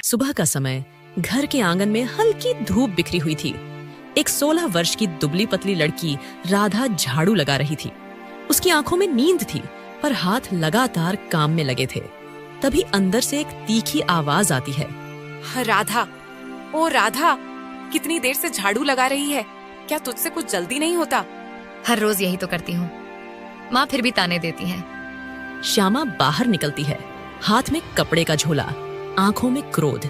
सुबह का समय, घर के आंगन में हल्की धूप बिखरी हुई थी। एक 16 वर्ष की दुबली पतली लड़की राधा झाड़ू लगा रही थी। उसकी आंखों में नींद थी, पर हाथ लगातार काम में लगे थे। तभी अंदर से एक तीखी आवाज आती है। राधा, ओ राधा, कितनी देर से झाड़ू लगा रही है? क्या तुझसे कुछ जल्दी नहीं होता? हर रोज यही तो करती हूँ। माँ फिर भी ताने देती हैं। श्यामा बाहर निकलती है, हाथ में कपड़े का झोला, आंखों में क्रोध।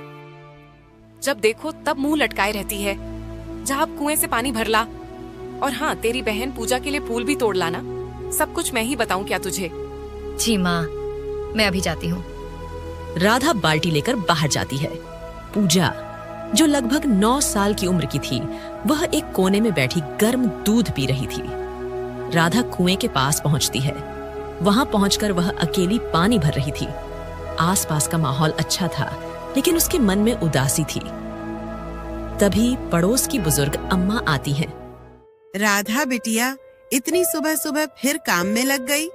जब देखो तब मुंह लटकाए रहती है। जा अब कुएं से पानी भर ला। और हाँ, तेरी बहन पूजा के लिए फूल भी तोड़ लाना। सब कुछ मैं ही बताऊं क्या तुझे? जी माँ, मैं अभी जाती हूँ। राधा बाल्टी लेकर बाहर जाती है। पूजा, जो लगभग 9 साल की उम्र की थी, वह एक कोने में बैठी गर्म दूध पी रही थी। राधा कुएं के पास पहुंचती है। वहां पहुंचकर वह अकेली पानी भर रही थी। आसपास का माहौल अच्छा था, लेकिन उसके मन में उदासी थी। तभी पड़ोस की बुजुर्ग अम्मा आती हैं। राधा बिटिया, इतनी सुबह सुबह फिर काम में लग गई?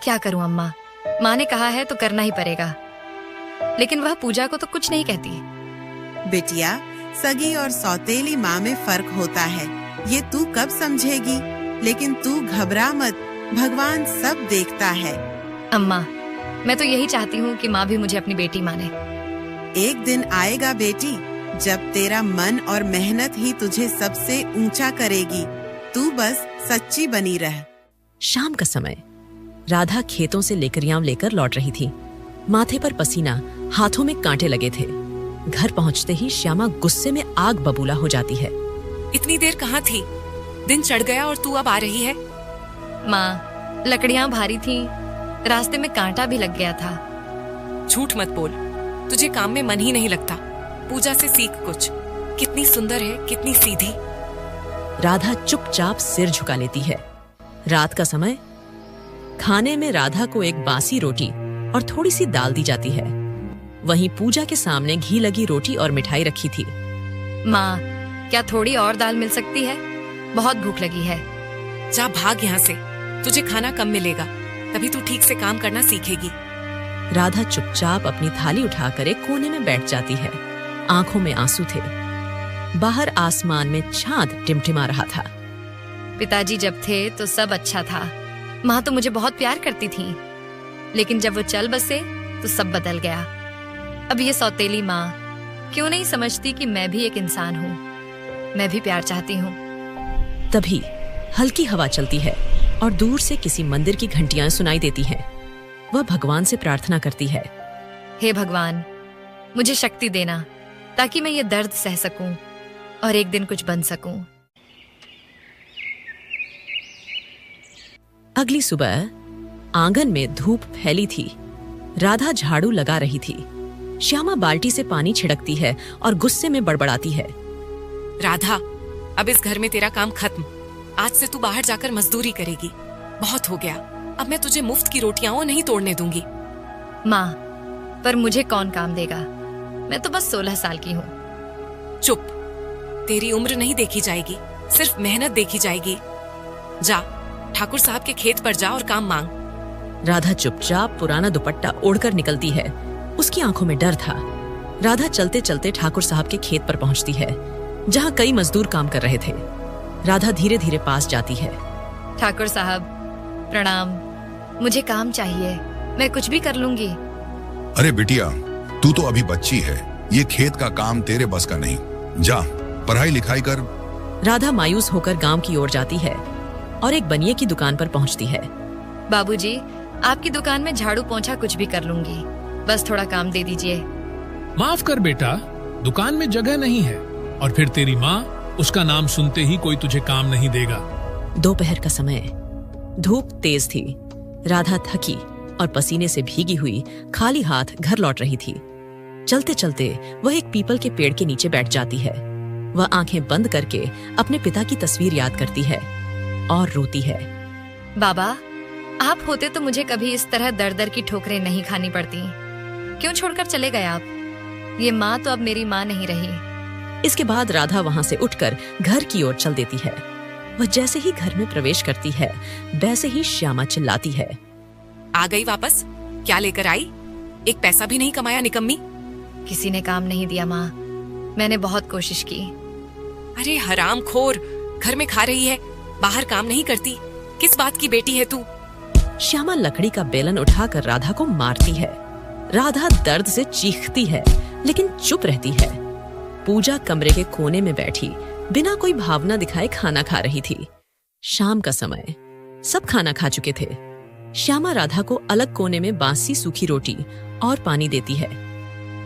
क्या करूँ अम्मा, माँ ने कहा है तो करना ही पड़ेगा। लेकिन वह पूजा को तो कुछ नहीं कहती। बिटिया, सगी और सौतेली माँ में फर्क होता है, ये तू कब समझेगी? लेकिन तू घबरा मत, भगवान सब देखता है। अम्मा, मैं तो यही चाहती हूँ कि माँ भी मुझे अपनी बेटी माने। एक दिन आएगा बेटी, जब तेरा मन और मेहनत ही तुझे सबसे ऊंचा करेगी। तू बस सच्ची बनी रह। शाम का समय, राधा खेतों से लेकरियां लेकर लौट रही थी। माथे पर पसीना, हाथों में कांटे लगे थे। घर पहुंचते ही श्यामा गुस्से में आग बबूला हो जाती है। इतनी देर कहाँ थी? दिन चढ़ गया और तू अब आ रही है? माँ, लकड़ियाँ भारी थीं, रास्ते में कांटा भी लग गया था। झूठ मत बोल, तुझे काम में मन ही नहीं लगता। पूजा से सीख कुछ। कितनी सुंदर है, कितनी सीधी। राधा चुपचाप सिर झुका लेती है। रात का समय, खाने में राधा को एक बासी रोटी और थोड़ी सी दाल दी जाती है। वहीं पूजा के सामने घी लगी रोटी और मिठाई रखी थी। माँ, क्या थोड़ी और दाल मिल सकती है? बहुत भूख लगी है। जा भाग यहाँ से, तुझे खाना कम मिलेगा, तभी तू ठीक से काम करना सीखेगी। राधा चुपचाप अपनी थाली उठाकर एक कोने में बैठ जाती है। आंखों में आंसू थे। बाहर आसमान में चांद टिमटिमा रहा था। पिताजी जब थे तो सब अच्छा था। माँ तो मुझे बहुत प्यार करती थी, लेकिन जब वो चल बसे तो सब बदल गया। अब ये सौतेली माँ क्यों नहीं समझती कि मैं भी एक इंसान हूँ, मैं भी प्यार चाहती हूँ। तभी हल्की हवा चलती है और दूर से किसी मंदिर की घंटियां सुनाई देती हैं। वह भगवान से प्रार्थना करती है। हे भगवान, मुझे शक्ति देना ताकि मैं ये दर्द सह सकूं और एक दिन कुछ बन सकूं। अगली सुबह आंगन में धूप फैली थी। राधा झाड़ू लगा रही थी। श्यामा बाल्टी से पानी छिड़कती है और गुस्से में बड़बड़ाती है। राधा, अब इस घर में तेरा काम खत्म। आज से तू बाहर जाकर मजदूरी करेगी। बहुत हो गया, अब मैं तुझे मुफ्त की रोटियां नहीं तोड़ने दूंगी। माँ, पर मुझे कौन काम देगा? मैं तो बस 16 साल की हूँ। चुप, तेरी उम्र नहीं देखी जाएगी, सिर्फ मेहनत देखी जाएगी। जा, ठाकुर साहब के खेत पर जा और काम मांग। राधा चुपचाप पुराना दुपट्टा ओढ़कर निकलती है। उसकी आंखों में डर था। राधा चलते चलते ठाकुर साहब के खेत पर पहुंचती है, जहां कई मजदूर काम कर रहे थे। राधा धीरे धीरे पास जाती है। ठाकुर साहब, प्रणाम। मुझे काम चाहिए, मैं कुछ भी कर लूंगी। अरे बिटिया, तू तो अभी बच्ची है, ये खेत का काम तेरे बस का नहीं। जा, पढ़ाई लिखाई कर। राधा मायूस होकर गांव की ओर जाती है और एक बनिए की दुकान पर पहुंचती है। बाबूजी, आपकी दुकान में झाड़ू पोंछा कुछ भी कर लूंगी, बस थोड़ा काम दे दीजिए। माफ कर बेटा, दुकान में जगह नहीं है, और फिर तेरी माँ, उसका नाम सुनते ही कोई तुझे काम नहीं देगा। दोपहर का समय, धूप तेज थी। राधा थकी और पसीने से भीगी हुई खाली हाथ घर लौट रही थी। चलते चलते वह एक पीपल के पेड़ के नीचे बैठ जाती है। वह आंखें बंद करके अपने पिता की तस्वीर याद करती है और रोती है। बाबा, आप होते तो मुझे कभी इस तरह दर दर की ठोकरें नहीं खानी पड़ती। क्यों छोड़कर चले गए आप? ये माँ तो अब मेरी माँ नहीं रही। इसके बाद राधा वहां से उठकर घर की ओर चल देती है। वह जैसे ही घर में प्रवेश करती है, वैसे ही श्यामा चिल्लाती है। आ गई वापस? क्या लेकर आई? एक पैसा भी नहीं कमाया, निकम्मी। किसी ने काम नहीं दिया माँ। मैंने बहुत कोशिश की। अरे हरामखोर, घर में खा रही है, बाहर काम नहीं करती। किस बात की बेटी है तू? श्यामा लकड़ी का बेलन उठाकर राधा को मारती है। राधा दर्द से चीखती है लेकिन चुप रहती है। पूजा कमरे के कोने में बैठी बिना कोई भावना दिखाए खाना खा रही थी। शाम का समय, सब खाना खा चुके थे। श्यामा राधा को अलग कोने में बासी सूखी रोटी और पानी देती है।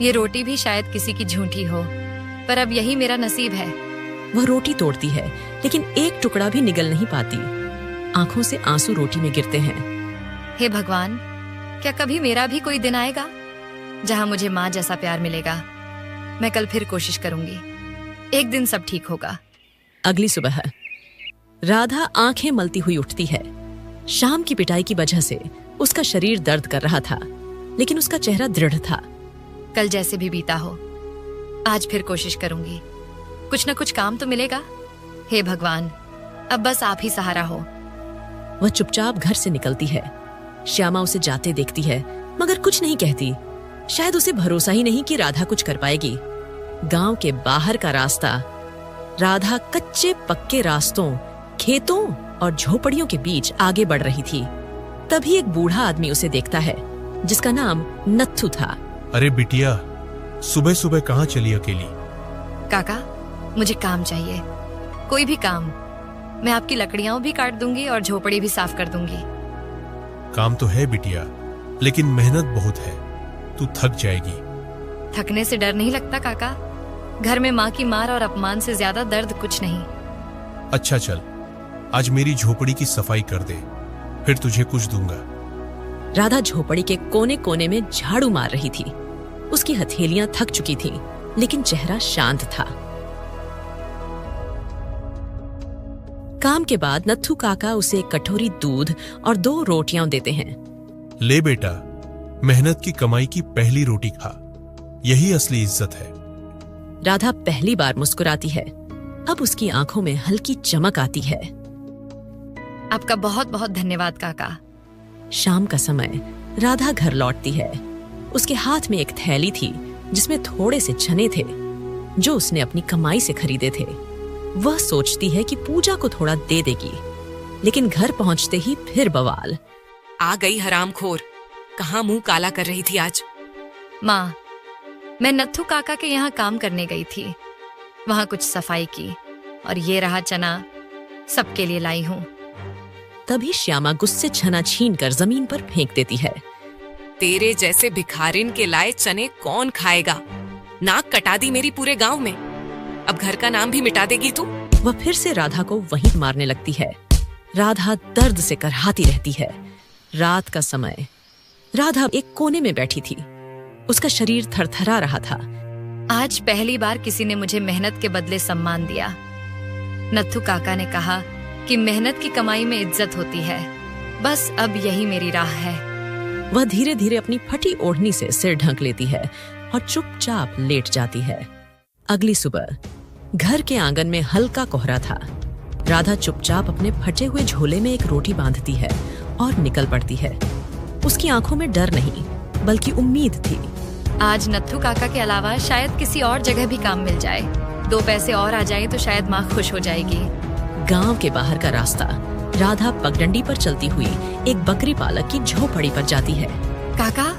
ये रोटी भी शायद किसी की झूठी हो, पर अब यही मेरा नसीब है। वह रोटी तोड़ती है लेकिन एक टुकड़ा भी निगल नहीं पाती। आंखों से आंसू रोटी में गिरते हैं। हे भगवान, क्या कभी मेरा भी कोई दिन आएगा जहाँ मुझे माँ जैसा प्यार मिलेगा? मैं कल फिर कोशिश करूंगी, एक दिन सब ठीक होगा। अगली सुबह राधा आंखें मलती हुई उठती है। शाम की पिटाई की वजह से उसका शरीर दर्द कर रहा था, लेकिन उसका चेहरा दृढ़ था। कल जैसे भी बीता हो, आज फिर कोशिश करूंगी। कुछ न कुछ काम तो मिलेगा। हे भगवान, अब बस आप ही सहारा हो। वह चुपचाप घर से निकलती है। श्यामा उसे जाते देखती है मगर कुछ नहीं कहती। शायद उसे भरोसा ही नहीं कि राधा कुछ कर पाएगी। गांव के बाहर का रास्ता, राधा कच्चे पक्के रास्तों, खेतों और झोपड़ियों के बीच आगे बढ़ रही थी। तभी एक बूढ़ा आदमी उसे देखता है जिसका नाम नत्थू था। अरे बिटिया, सुबह सुबह कहाँ चली अकेली? काका, मुझे काम चाहिए, कोई भी काम। मैं आपकी लकड़ियां भी काट दूंगी और झोपड़ी भी साफ कर दूंगी। काम तो है बिटिया, लेकिन मेहनत बहुत है, तू थक जाएगी। थकने से डर नहीं लगता काका? घर में माँ की मार और अपमान से ज्यादा दर्द कुछ नहीं। अच्छा चल, आज मेरी झोपड़ी की सफाई कर दे, फिर तुझे कुछ दूंगा। राधा झोपड़ी के कोने कोने में झाड़ू मार रही थी। उसकी हथेलियां थक चुकी थीं, लेकिन चेहरा शांत था। काम के बाद नत्थू काका उसे एक कटोरी दूध और 2 रोटियां देते हैं। ले बेटा, मेहनत की कमाई की पहली रोटी खा, यही असली इज्जत है। राधा पहली बार मुस्कुराती है। अब उसकी आंखों में हल्की चमक आती है। आपका बहुत बहुत धन्यवाद काका। शाम का समय, राधा घर लौटती है। उसके हाथ में एक थैली थी जिसमें थोड़े से चने थे जो उसने अपनी कमाई से खरीदे थे। वह सोचती है कि पूजा को थोड़ा दे देगी, लेकिन घर पहुंचते ही फिर बवाल। आ गई हरामखोर, कहाँ मुंह काला कर रही थी आज? माँ, मैं नत्थू काका के यहाँ काम करने गई थी। वहाँ कुछ सफाई की और ये रहा चना, सबके लिए लाई हूँ। तभी श्यामा गुस्से चना छीनकर जमीन पर फेंक देती है। तेरे जैसे भिखारिन के लाए चने कौन खाएगा? नाक कटा दी मेरी पूरे गांव में। अब घर का नाम भी मिटा देगी तू? वह फिर से राधा को वहीं मारने लगती है। राधा दर्द से करहाती रहती है। रात का समय, राधा एक कोने में बैठी थी। उसका शरीर थरथरा रहा था। आज पहली बार किसी ने मुझे मेहनत के बदले सम्मान दिया। नत्थू काका ने कहा कि मेहनत की कमाई में इज्जत होती है। बस अब यही मेरी राह है। वह धीरे धीरे अपनी फटी ओढ़नी से सिर ढक लेती है और चुपचाप लेट जाती है। अगली सुबह घर के आंगन में हल्का कोहरा था। राधा चुपचाप अपने फटे हुए झोले में एक रोटी बांधती है और निकल पड़ती है। उसकी आंखों में डर नहीं, बल्कि उम्मीद थी। आज नत्थू काका के अलावा शायद किसी और जगह भी काम मिल जाए। 2 पैसे और आ जाए तो शायद माँ खुश हो जाएगी। गांव के बाहर का रास्ता, राधा पगडंडी पर चलती हुई एक बकरी पालक की झोपड़ी पर जाती है। काका,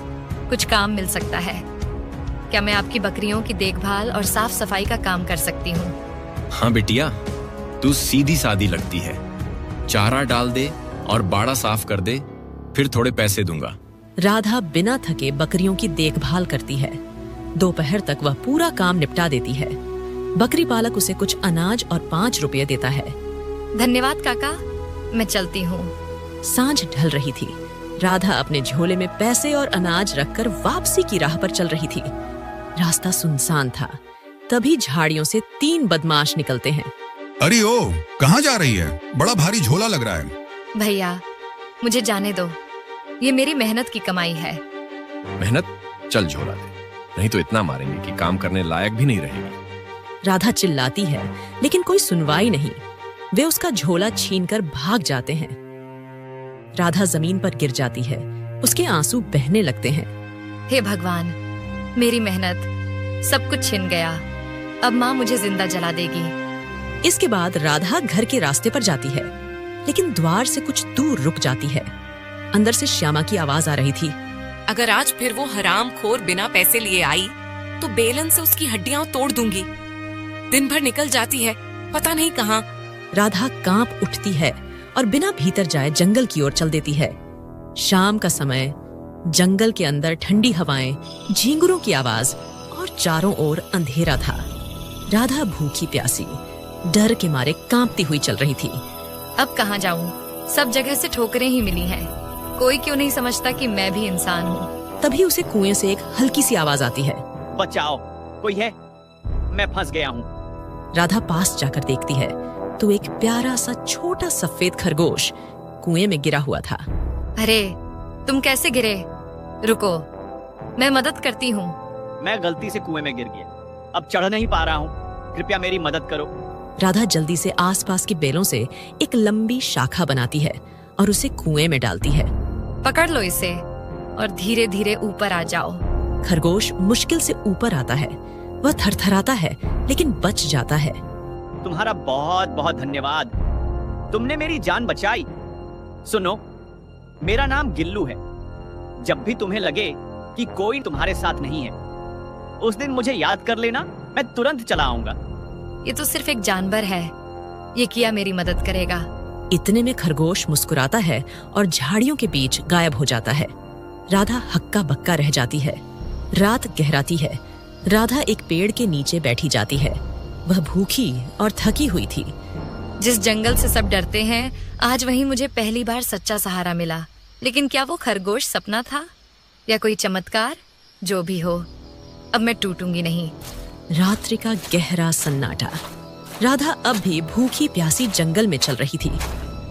कुछ काम मिल सकता है क्या? मैं आपकी बकरियों की देखभाल और साफ सफाई का काम कर सकती हूँ। हाँ बिटिया, तू सीधी सादी लगती है। चारा डाल दे और बाड़ा साफ कर दे, फिर थोड़े पैसे दूंगा। राधा बिना थके बकरियों की देखभाल करती है। दोपहर तक वह पूरा काम निपटा देती है। बकरी पालक उसे कुछ अनाज और 5 रुपये देता है। धन्यवाद काका, मैं चलती हूँ। सांझ ढल रही थी। राधा अपने झोले में पैसे और अनाज रखकर वापसी की राह पर चल रही थी। रास्ता सुनसान था। तभी झाड़ियों से 3 बदमाश निकलते हैं। अरे ओ, कहाँ जा रही है? बड़ा भारी झोला लग रहा है। भैया, मुझे जाने दो, ये मेरी मेहनत की कमाई है। मेहनत? चल झोला दे, नहीं तो इतना मारेंगे कि काम करने लायक भी नहीं रहेगी। राधा चिल्लाती है, लेकिन कोई सुनवाई नहीं। वे उसका झोला छीनकर भाग जाते हैं। राधा जमीन पर गिर जाती है। उसके आंसू बहने लगते हैं। हे भगवान, मेरी मेहनत, सब कुछ छिन गया। अब माँ मुझे जिंदा जला देगी। इसके बाद राधा घर के रास्ते पर जाती है, लेकिन द्वार से कुछ दूर रुक जाती है। अंदर से श्यामा की आवाज आ रही थी। अगर आज फिर वो हरामखोर बिना पैसे लिए आई तो बेलन से उसकी हड्डियां तोड़ दूंगी। दिन भर निकल जाती है, पता नहीं कहाँ। राधा कांप उठती है और बिना भीतर जाए जंगल की ओर चल देती है। शाम का समय, जंगल के अंदर ठंडी हवाएं, झींगुरों की आवाज और चारों ओर अंधेरा था। राधा भूखी प्यासी डर के मारे कांपती हुई चल रही थी। अब कहाँ जाऊं? सब जगह से ठोकरें ही मिली हैं। कोई क्यों नहीं समझता कि मैं भी इंसान हूँ। तभी उसे कुएं से एक हल्की सी आवाज आती है। बचाओ, कोई है? मैं फंस गया हूँ। राधा पास जाकर देखती है तो एक प्यारा सा छोटा सफेद खरगोश कुएं में गिरा हुआ था। अरे, तुम कैसे गिरे? रुको, मैं मदद करती हूँ। मैं गलती से कुएं में गिर गया, अब चढ़ नहीं पा रहा हूँ, कृपया मेरी मदद करो। राधा जल्दी से आसपास के बेलों से एक लंबी शाखा बनाती है और उसे कुएं में डालती है। पकड़ लो इसे और धीरे धीरे ऊपर आ जाओ। खरगोश मुश्किल से ऊपर आता है। वह थरथराता है लेकिन बच जाता है। तुम्हारा बहुत बहुत धन्यवाद, तुमने मेरी जान बचाई। सुनो, मेरा नाम गिल्लू है। जब भी तुम्हें लगे कि कोई तुम्हारे साथ नहीं है, उस दिन मुझे याद कर लेना, मैं तुरंत चला आऊंगा। ये तो सिर्फ एक जानवर है, ये किया मेरी मदद करेगा। इतने में खरगोश मुस्कुराता है और झाड़ियों के बीच गायब हो जाता है। राधा हक्का बक्का रह जाती है। रात गहराती है। राधा एक पेड़ के नीचे बैठी जाती है। वह भूखी और थकी हुई थी। जिस जंगल से सब डरते हैं, आज वहीं मुझे पहली बार सच्चा सहारा मिला। लेकिन क्या वो खरगोश सपना था या कोई चमत्कार? जो भी हो, अब मैं टूटूंगी नहीं। रात्रि का गहरा सन्नाटा। राधा अब भी भूखी प्यासी जंगल में चल रही थी।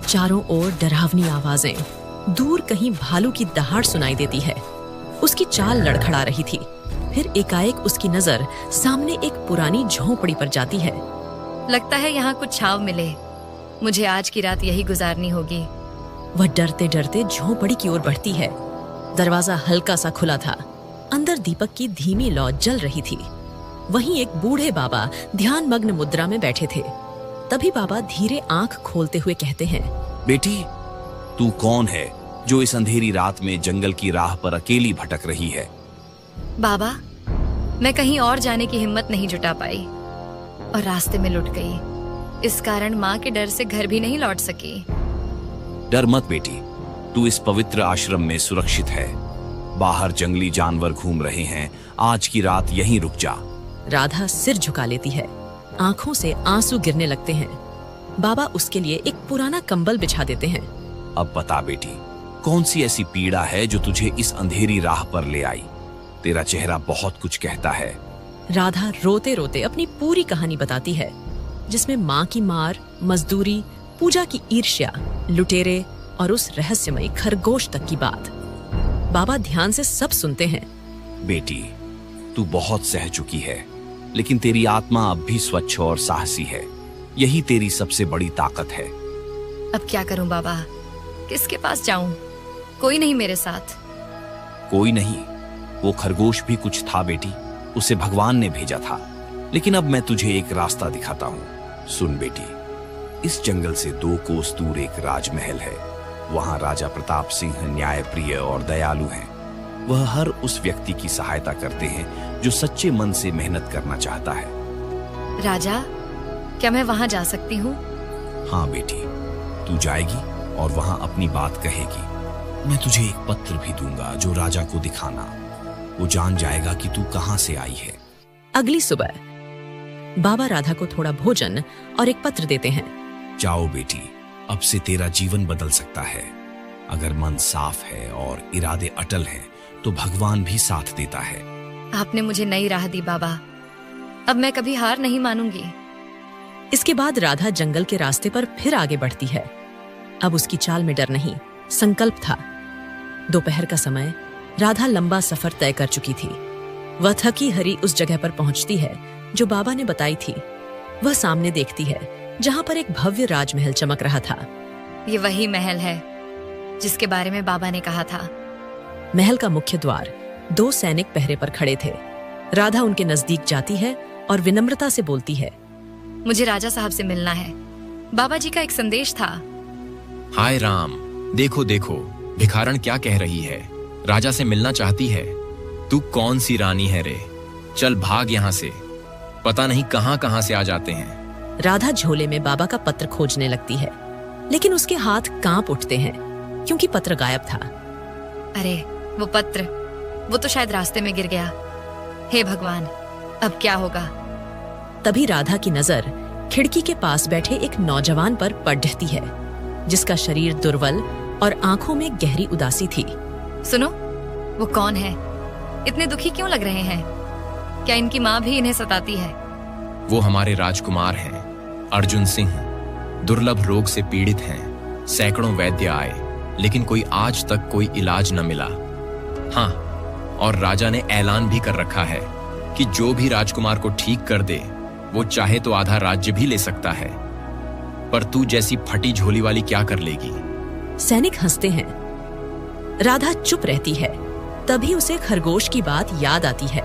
चारों ओर डरावनी आवाजें, दूर कहीं भालू की दहाड़ सुनाई देती है। उसकी चाल लड़खड़ा रही थी। फिर एकाएक उसकी नजर सामने एक पुरानी झोंपड़ी पर जाती है। लगता है यहाँ कुछ छाव मिले। मुझे आज की रात यही गुजारनी होगी। वह डरते डरते झोंपड़ी की ओर बढ़ती है। दरवाजा हल्का सा खुला था। अंदर दीपक की धीमी लौ जल रही थी। वहीं एक बूढ़े बाबा ध्यान मग्न मुद्रा में बैठे थे। तभी बाबा धीरे आंख खोलते हुए कहते हैं, बेटी, तू कौन है जो इस अंधेरी रात में जंगल की राह पर अकेली भटक रही है? बाबा, मैं कहीं और जाने की हिम्मत नहीं जुटा पाई और रास्ते में लुट गई। इस कारण माँ के डर से घर भी नहीं लौट सकी। डर मत बेटी, तू इस पवित्र आश्रम में सुरक्षित है। बाहर जंगली जानवर घूम रहे हैं, आज की रात यहीं रुक जा। राधा सिर झुका लेती है। आंखों से आंसू गिरने लगते हैं। बाबा उसके लिए एक पुराना कंबल बिछा देते हैं। अब बता बेटी, कौन सी ऐसी पीड़ा है जो तुझे इस अंधेरी राह पर ले आई? तेरा चेहरा बहुत कुछ कहता है। राधा रोते रोते अपनी पूरी कहानी बताती है, जिसमें माँ की मार, मजदूरी, पूजा की ईर्ष्या, लुटेरे और उस रहस्यमयी खरगोश तक की बात। बाबा ध्यान से सब सुनते हैं। बेटी, तू बहुत सह चुकी है, लेकिन तेरी आत्मा अब भी स्वच्छ और साहसी है। यही तेरी सबसे बड़ी ताकत है। अब क्या करूं बाबा? किसके पास जाऊं? कोई नहीं मेरे साथ। कोई नहीं? वो खरगोश भी कुछ था बेटी, उसे भगवान ने भेजा था। लेकिन अब मैं तुझे एक रास्ता दिखाता हूँ। सुन बेटी, इस जंगल से 2 कोस दूर एक राजमहल है। वहाँ राजा प्रताप सिंह न्यायप्रिय और दयालु हैं। वह हर उस व्यक्ति की सहायता करते हैं जो सच्चे मन से मेहनत करना चाहता है। राजा, क्या मैं वहाँ जा सकती हूँ? हाँ बेटी, तू जाएगी और वहाँ अपनी बात कहेगी। मैं तुझे एक पत्र भी दूंगा जो राजा को दिखाना। वो जान जाएगा कि तू कहाँ से आई है। अगली सुबह बाबा राधा को थोड़ा भोजन और एक पत्र देते हैं। जाओ बेटी, अब से तेरा जीवन बदल सकता है। अगर मन साफ है और इरादे अटल हैं, तो भगवान भी साथ देता है। आपने मुझे नई राह दी बाबा। अब मैं कभी हार नहीं मानूंगी। इसके बाद राधा जंगल के रास्ते पर फिर आगे बढ़ती है। अब उसकी चाल में डर नहीं, संकल्प था। दोपहर का समय, राधा लंबा सफर तय कर चुकी थी। वह थकी हरी उस जगह पर पहुंचती है जो बाबा ने बताई थी। वह सामने देखती है जहां पर एक भव्य राजमहल चमक रहा था। ये वही महल है जिसके बारे में बाबा ने कहा था। महल का मुख्य द्वार 2 सैनिक पहरे पर खड़े थे। राधा उनके नजदीक जाती है और विनम्रता से बोलती है, मुझे राजा साहब से मिलना है। बाबा जी का एक संदेश था। हाय राम, देखो देखो भिखारन क्या कह रही है। राजा से मिलना चाहती है। तू कौन सी रानी है रे? चल भाग यहाँ से, पता नहीं कहाँ कहाँ से आ जाते हैं। राधा झोले में बाबा का पत्र खोजने लगती है, लेकिन उसके हाथ कांप उठते हैं क्योंकि पत्र गायब था। अरे वो पत्र, वो तो शायद रास्ते में गिर गया। हे भगवान, अब क्या होगा? तभी राधा की नजर खिड़की के पास बैठे एक नौजवान पर पड़ती है, जिसका शरीर दुर्बल और आंखों में गहरी उदासी थी। सुनो, वो कौन है? इतने दुखी क्यों लग रहे हैं? क्या इनकी माँ भी इन्हें सताती है? वो हमारे राजकुमार हैं, अर्जुन सिंह। दुर्लभ रोग से पीड़ित हैं। सैकड़ों वैद्य आए, लेकिन कोई आज तक कोई इलाज न मिला। हाँ, और राजा ने ऐलान भी कर रखा है कि जो भी राजकुमार को ठीक कर दे, वो चाहे तो आधा राज्य भी ले सकता है। पर तू जैसी फटी झोली वाली क्या कर लेगी? सैनिक हंसते हैं। राधा चुप रहती है। तभी उसे खरगोश की बात याद आती है,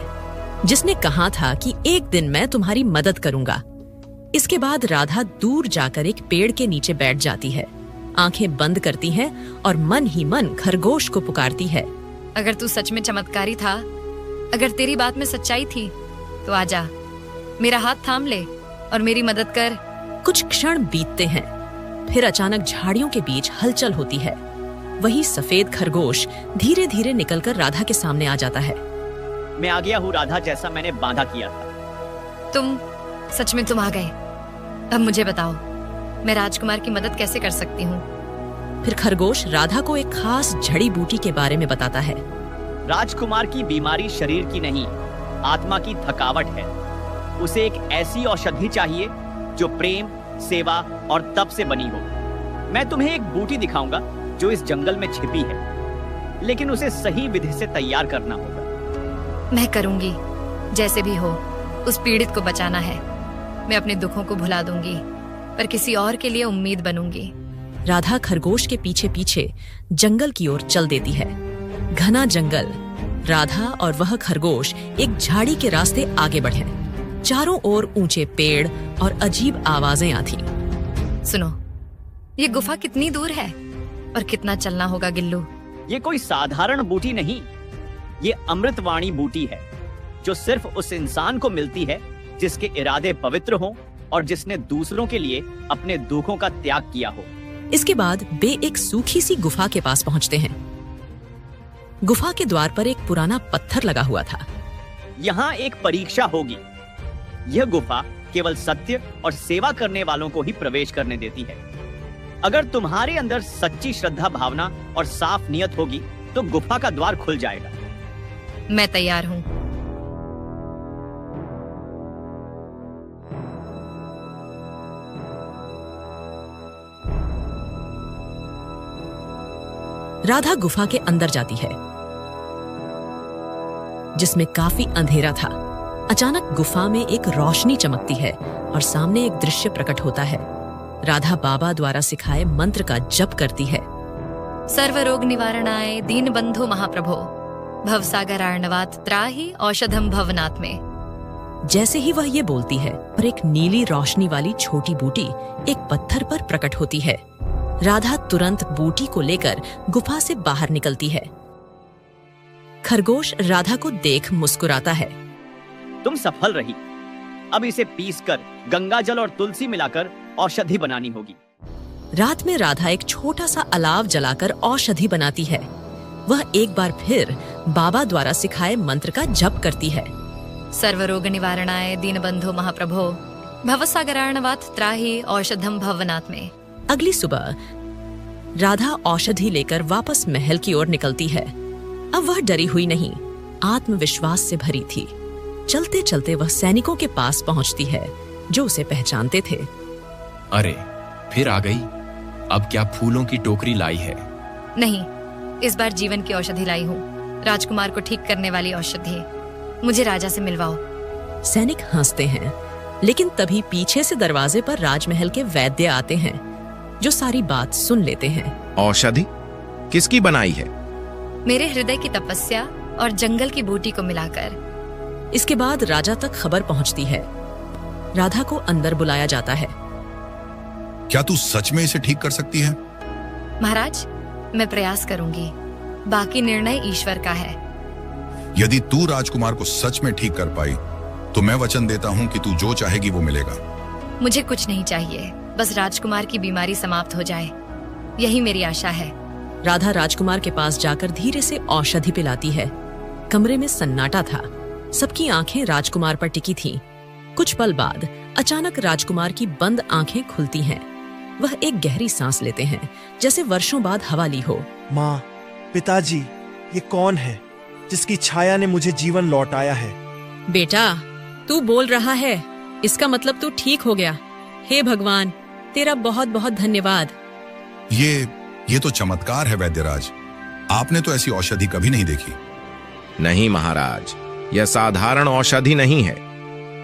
जिसने कहा था कि एक दिन मैं तुम्हारी मदद करूंगा। इसके बाद राधा दूर जाकर एक पेड़ के नीचे बैठ जाती है, आंखें बंद करती है और मन ही मन खरगोश को पुकारती है, अगर तू सच में चमत्कारी था, अगर तेरी बात में सच्चाई थी, तो आजा, मेरा हाथ थाम ले और मेरी मदद कर। कुछ क्षण बीतते हैं, फिर अचानक झाड़ियों के बीच हलचल होती है। वही सफेद खरगोश धीरे धीरे निकलकर राधा के सामने आ जाता है। मैं आ गया हूँ राधा, जैसा मैंने वादा किया था। तुम सच में तुम आ गए। अब मुझे बताओ, मैं राजकुमार की मदद कैसे कर सकती हूँ? फिर खरगोश राधा को एक खास जड़ी बूटी के बारे में बताता है। राजकुमार की बीमारी शरीर की नहीं, आत्मा की थकावट है। उसे एक ऐसी औषधि चाहिए जो प्रेम, सेवा और तप से बनी हो। मैं तुम्हें एक बूटी दिखाऊंगा जो इस जंगल में छिपी है, लेकिन उसे सही विधि से तैयार करना होगा। मैं करूंगी, जैसे भी हो। उस पीड़ित को बचाना है। मैं अपने दुखों को भुला दूंगी, पर किसी और के लिए उम्मीद बनूंगी। राधा खरगोश के पीछे पीछे जंगल की ओर चल देती है। घना जंगल। राधा और वह खरगोश एक झाड़ी के रास्ते आगे बढ़े। चारों ओर ऊंचे पेड़ और अजीब आवाजें आती। सुनो, ये गुफा कितनी दूर है और कितना चलना होगा गिल्लू? ये कोई साधारण बूटी नहीं, ये अमृतवाणी बूटी है, जो सिर्फ उस इंसान को मिलती है जिसके इरादे पवित्र हों और जिसने दूसरों के लिए अपने दुखों का त्याग किया हो। इसके बाद वे एक सूखी सी गुफा के पास पहुंचते हैं। गुफा के द्वार पर एक पुराना पत्थर लगा हुआ था। यहाँ एक परीक्षा होगी। यह गुफा केवल सत्य और सेवा करने वालों को ही प्रवेश करने देती है। अगर तुम्हारे अंदर सच्ची श्रद्धा भावना और साफ नियत होगी, तो गुफा का द्वार खुल जाएगा। मैं तैयार हूँ। राधा गुफा के अंदर जाती है, जिसमें काफी अंधेरा था। अचानक गुफा में एक रोशनी चमकती है और सामने एक दृश्य प्रकट होता है। राधा बाबा द्वारा सिखाए मंत्र का जप करती है। सर्व रोग निवारणाय दीन बंधु महाप्रभो, भवसागरार्णवात त्राहि औषधम भवनाथ में। जैसे ही वह ये बोलती है, और एक नीली रोशनी वाली छोटी बूटी एक पत्थर पर प्रकट होती है। राधा तुरंत बूटी को लेकर गुफा से बाहर निकलती है। खरगोश राधा को देख मुस्कुराता है। तुम सफल रही। अब इसे पीसकर गंगा जल और तुलसी मिलाकर औषधि बनानी होगी। रात में राधा एक छोटा सा अलाव जलाकर औषधि बनाती है। वह एक बार फिर बाबा द्वारा सिखाए मंत्र का जप करती है। सर्व रोग निवारणाय दीन बंधु महाप्रभो, भवसागरार्णवात त्राहि औषधम भवनाथ में। अगली सुबह राधा औषधि लेकर वापस महल की ओर निकलती है। अब वह डरी हुई नहीं, आत्मविश्वास से भरी थी। चलते चलते वह सैनिकों के पास पहुंचती है, जो उसे पहचानते थे। अरे, फिर आ गई। अब क्या फूलों की टोकरी लाई है? नहीं, इस बार जीवन की औषधि लाई हूँ। राजकुमार को ठीक करने वाली औषधि। मुझे राजा से मिलवाओ। सैनिक हंसते हैं, लेकिन तभी पीछे से दरवाजे पर राजमहल के वैद्य आते हैं, जो सारी बात सुन लेते हैं। औषधि किसकी बनाई है? मेरे हृदय की तपस्या और जंगल की बूटी को मिलाकर। इसके बाद राजा तक खबर पहुंचती है। राधा को अंदर बुलाया जाता है। क्या तू सच में इसे ठीक कर सकती है? महाराज, मैं प्रयास करूंगी, बाकी निर्णय ईश्वर का है। यदि तू राजकुमार को सच में ठीक कर पाई तो मैं वचन देता हूँ कि तू जो चाहेगी वो मिलेगा। मुझे कुछ नहीं चाहिए, बस राजकुमार की बीमारी समाप्त हो जाए, यही मेरी आशा है। राधा राजकुमार के पास जाकर धीरे से औषधि पिलाती है। कमरे में सन्नाटा था, सबकी आंखें राजकुमार पर टिकी थीं। कुछ पल बाद अचानक राजकुमार की बंद आंखें खुलती हैं। वह एक गहरी सांस लेते हैं, जैसे वर्षों बाद हवा ली हो। माँ, पिताजी, ये कौन है जिसकी छाया ने मुझे जीवन लौटाया है? बेटा, तू बोल रहा है, इसका मतलब तू ठीक हो गया। हे भगवान, तेरा बहुत बहुत धन्यवाद। ये तो चमत्कार है वैद्यराज। आपने तो ऐसी औषधि कभी नहीं देखी। नहीं महाराज, यह साधारण औषधि नहीं है,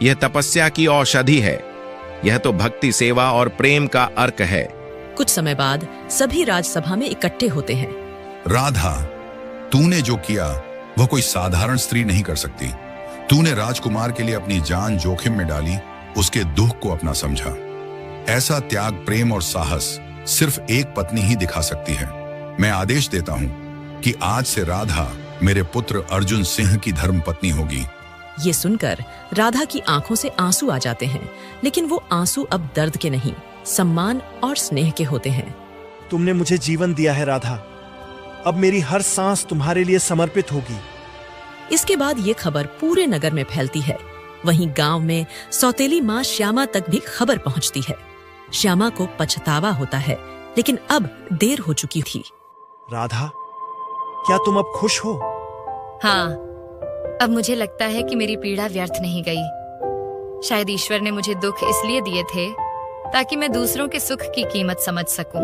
यह तपस्या की औषधि है। यह तो भक्ति, सेवा और प्रेम का अर्क है। कुछ समय बाद सभी राजसभा में इकट्ठे होते हैं। राधा, तूने जो किया वह कोई साधारण स्त्री नहीं कर सकती। तूने राजकुमार के लिए अपनी जान जोखिम में डाली, उसके दुख को अपना समझा। ऐसा त्याग, प्रेम और साहस सिर्फ एक पत्नी ही दिखा सकती है। मैं आदेश देता हूँ कि आज से राधा मेरे पुत्र अर्जुन सिंह की धर्म पत्नी होगी। ये सुनकर राधा की आंखों से आंसू आ जाते हैं, लेकिन वो आंसू अब दर्द के नहीं, सम्मान और स्नेह के होते हैं। तुमने मुझे जीवन दिया है राधा, अब मेरी हर सांस तुम्हारे लिए समर्पित होगी। इसके बाद ये खबर पूरे नगर में फैलती है। वहीं गांव में सौतेली माँ श्यामा तक भी खबर पहुंचती है। श्यामा को पछतावा होता है, लेकिन अब देर हो चुकी थी। राधा, क्या तुम अब खुश हो? हाँ, अब मुझे लगता है कि मेरी पीड़ा व्यर्थ नहीं गई। शायद ईश्वर ने मुझे दुख इसलिए दिए थे ताकि मैं दूसरों के सुख की कीमत समझ सकूं।